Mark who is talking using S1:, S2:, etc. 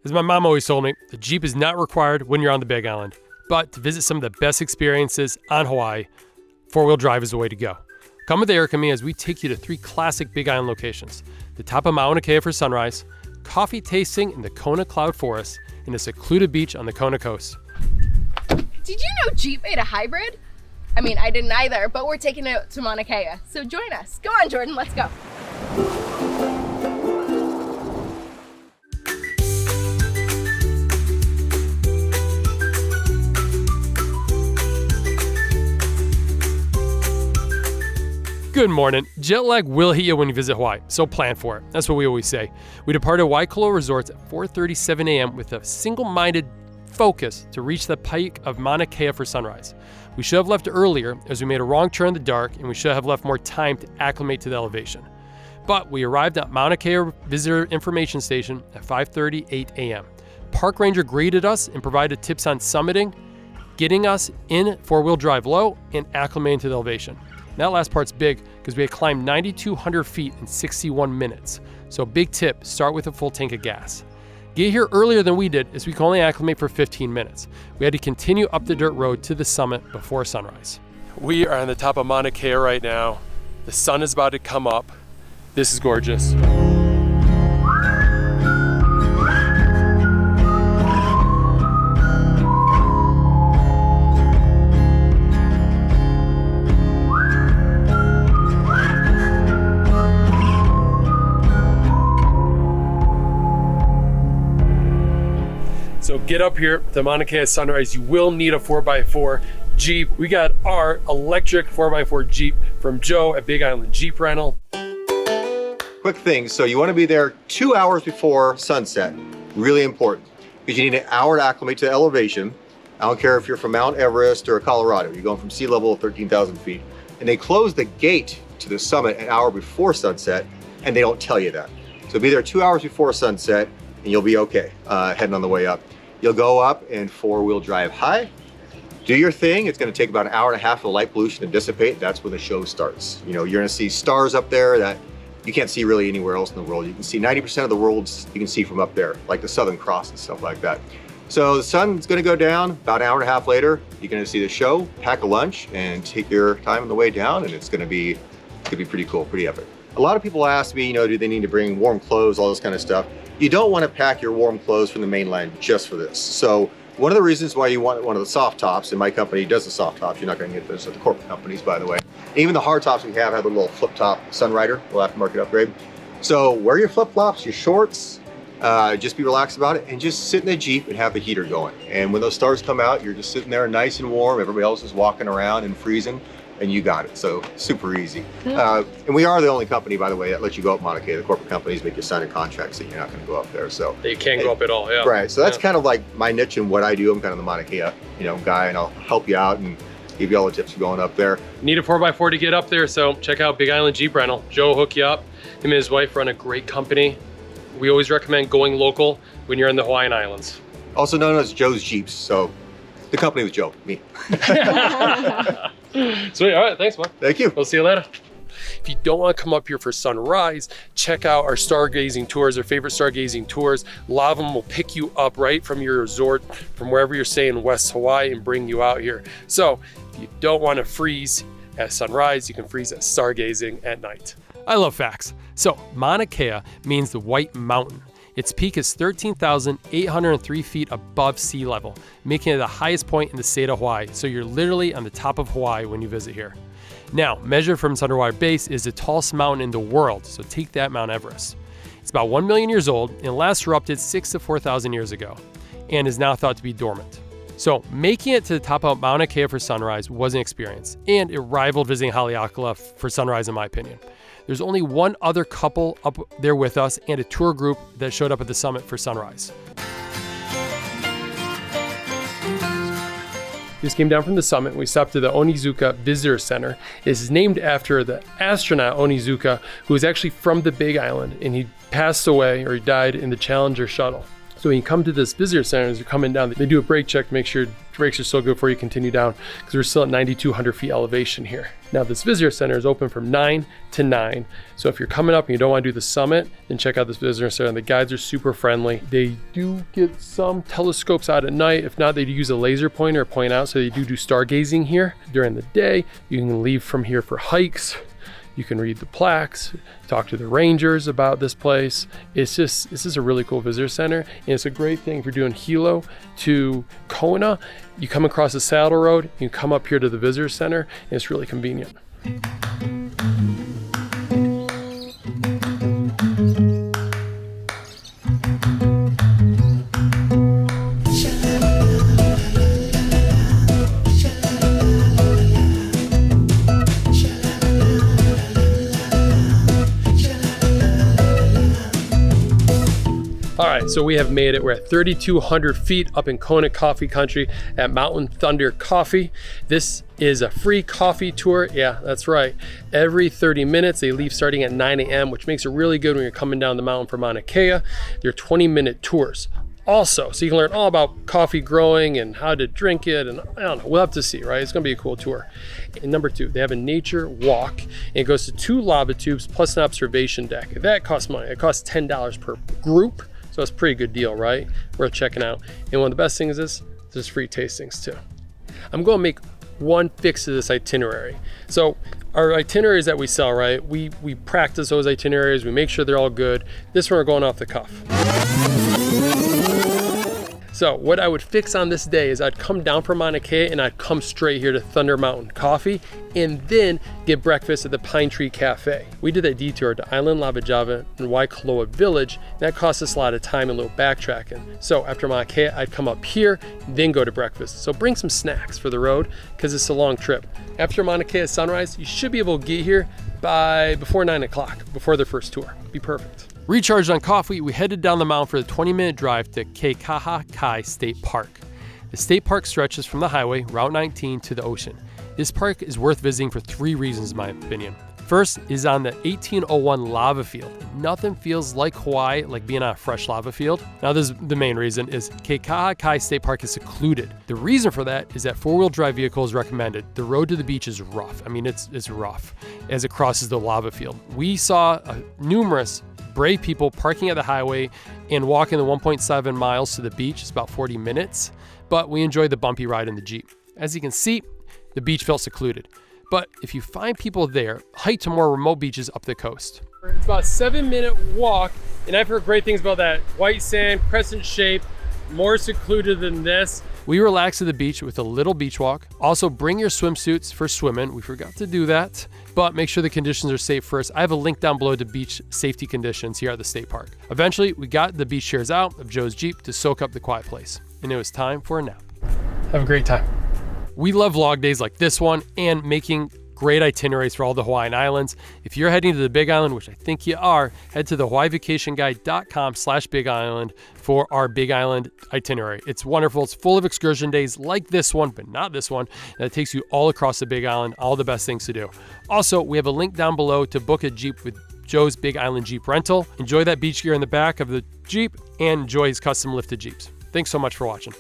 S1: As my mom always told me, the Jeep is not required when you're on the Big Island, but to visit some of the best experiences on Hawaii, four-wheel drive is the way to go. Come with Eric and me as we take you to 3 classic Big Island locations: the top of Mauna Kea for sunrise, coffee tasting in the Kona Cloud Forest, and a secluded beach on the Kona coast.
S2: Did you know Jeep made a hybrid? I mean, I didn't either, but we're taking it to Mauna Kea, so join us. Go on, Jordan, let's go.
S1: Good morning. Jet lag will hit you when you visit Hawaii, so plan for it. That's what we always say. We departed Waikoloa Resorts at 4:37 a.m. with a single-minded focus to reach the peak of Mauna Kea for sunrise. We should have left earlier as we made a wrong turn in the dark, and we should have left more time to acclimate to the elevation. But we arrived at Mauna Kea Visitor Information Station at 5:38 a.m. Park ranger greeted us and provided tips on summiting, getting us in four-wheel drive low, and acclimating to the elevation. That last part's big because we had climbed 9,200 feet in 61 minutes. So big tip, start with a full tank of gas. Get here earlier than we did as we could only acclimate for 15 minutes. We had to continue up the dirt road to the summit before sunrise. We are on the top of Mauna Kea right now. The sun is about to come up. This is gorgeous. So get up here to Mauna Kea sunrise. You will need a 4x4 Jeep. We got our electric 4x4 Jeep from Joe at Big Island Jeep Rental.
S3: Quick thing, so you want to be there 2 hours before sunset. Really important, because you need an hour to acclimate to the elevation. I don't care if you're from Mount Everest or Colorado. You're going from sea level of 13,000 feet. And they close the gate to the summit an hour before sunset, and they don't tell you that. So be there 2 hours before sunset, and you'll be okay heading on the way up. You'll go up in four-wheel drive high. Do your thing. It's going to take about an hour and a half for the light pollution to dissipate. That's when the show starts. You know, you're going to see stars up there that you can't see really anywhere else in the world. You can see 90% of the worlds you can see from up there, like the Southern Cross and stuff like that. So the sun's going to go down. About an hour and a half later, you're going to see the show, pack a lunch, and take your time on the way down, and it's going to be pretty cool, pretty epic. A lot of people ask me, you know, do they need to bring warm clothes, all this kind of stuff. You don't want to pack your warm clothes from the mainland just for this. So one of the reasons why you want one of the soft tops, and my company does the soft tops, you're not going to get those at the corporate companies, by the way. Even the hard tops we have a little flip top Sunrider, little aftermarket upgrade. So wear your flip flops, your shorts, just be relaxed about it, and just sit in the Jeep and have the heater going. And when those stars come out, you're just sitting there nice and warm. Everybody else is walking around and freezing, and you got it. So super easy. And we are the only company, by the way, that lets you go up Mauna Kea. The corporate companies make you sign a contract saying you're not going to go up there. So
S1: you can't go up at all, yeah.
S3: Right. So that's kind of like my niche and what I do. I'm kind of the Mauna Kea, guy, and I'll help you out and give you all the tips for going up there.
S1: Need a 4x4 to get up there, so check out Big Island Jeep Rental. Joe will hook you up. Him and his wife run a great company. We always recommend going local when you're in the Hawaiian Islands.
S3: Also known as Joe's Jeeps. So the company was Joe, me.
S1: Sweet, all right, thanks, man.
S3: Thank you.
S1: We'll see you later. If you don't want to come up here for sunrise, check out our stargazing tours, our favorite stargazing tours. A lot of them will pick you up right from your resort, from wherever you're staying in West Hawaii, and bring you out here. So if you don't want to freeze at sunrise, you can freeze at stargazing at night. I love facts. So Mauna Kea means the White Mountain. Its peak is 13,803 feet above sea level, making it the highest point in the state of Hawaii. So you're literally on the top of Hawaii when you visit here. Now, measured from its underwater base, is the tallest mountain in the world, so take that, Mount Everest. It's about 1 million years old and last erupted 6,000 to 4,000 years ago, and is now thought to be dormant. So making it to the top of Mauna Kea for sunrise was an experience, and it rivaled visiting Haleakala for sunrise in my opinion. There's only one other couple up there with us and a tour group that showed up at the summit for sunrise. We just came down from the summit and we stopped at the Onizuka Visitor Center. It is named after the astronaut Onizuka, who was actually from the Big Island, and he passed away, or he died, in the Challenger shuttle. So when you come to this visitor center, as you're coming down, they do a brake check to make sure brakes are still good before you continue down, because we're still at 9,200 feet elevation here. Now this visitor center is open from 9 to 9. So if you're coming up and you don't want to do the summit, then check out this visitor center. The guides are super friendly. They do get some telescopes out at night. If not, they do use a laser pointer or point out. So they do stargazing here during the day. You can leave from here for hikes. You can read the plaques, talk to the rangers about this place. This is a really cool visitor center. And it's a great thing if you're doing Hilo to Kona. You come across the saddle road, you come up here to the visitor center, and it's really convenient. All right, so we have made it. We're at 3,200 feet up in Kona Coffee Country at Mountain Thunder Coffee. This is a free coffee tour. Yeah, that's right. Every 30 minutes, they leave starting at 9 a.m., which makes it really good when you're coming down the mountain from Mauna Kea. They're 20-minute tours. Also, so you can learn all about coffee growing and how to drink it, and I don't know, we'll have to see, right? It's gonna be a cool tour. And number 2, they have a nature walk, and it goes to 2 lava tubes plus an observation deck. That costs money. It costs $10 per group. So it's a pretty good deal, right? Worth checking out. And one of the best things is there's free tastings too. I'm gonna make one fix to this itinerary. So our itineraries that we sell, right? We practice those itineraries, we make sure they're all good. This one we're going off the cuff. So what I would fix on this day is I'd come down from Mauna Kea and I'd come straight here to Thunder Mountain Coffee and then get breakfast at the Pine Tree Cafe. We did that detour to Island Lava Java and Waikoloa Village. And that cost us a lot of time and a little backtracking. So after Mauna Kea, I'd come up here, then go to breakfast. So bring some snacks for the road because it's a long trip. After Mauna Kea sunrise, you should be able to get here before 9 o'clock, before their first tour. Be perfect. Recharged on coffee, we headed down the mountain for the 20-minute drive to Keikahakai State Park. The state park stretches from the highway, Route 19, to the ocean. This park is worth visiting for 3 reasons, in my opinion. First is on the 1801 lava field. Nothing feels like Hawaii like being on a fresh lava field. Now this is the main reason is Keikahakai State Park is secluded. The reason for that is that 4-wheel drive vehicle is recommended. The road to the beach is rough. I mean, it's rough as it crosses the lava field. We saw numerous brave people parking at the highway and walking the 1.7 miles to the beach. It's about 40 minutes, but we enjoyed the bumpy ride in the Jeep. As you can see, the beach felt secluded. But if you find people there, hike to more remote beaches up the coast. It's about a 7-minute walk, and I've heard great things about that. White sand, crescent shape, more secluded than this. We relaxed at the beach with a little beach walk. Also, bring your swimsuits for swimming. We forgot to do that, but make sure the conditions are safe first. I have a link down below to beach safety conditions here at the state park. Eventually, we got the beach chairs out of Joe's Jeep to soak up the quiet place, and it was time for a nap. Have a great time. We love vlog days like this one and making great itineraries for all the Hawaiian Islands. If you're heading to the Big Island, which I think you are, head to the HawaiiVacationGuide.com/Big Island for our Big Island itinerary. It's wonderful. It's full of excursion days like this one, but not this one. That takes you all across the Big Island, all the best things to do. Also, we have a link down below to book a Jeep with Joe's Big Island Jeep rental. Enjoy that beach gear in the back of the Jeep and enjoy his custom lifted Jeeps. Thanks so much for watching.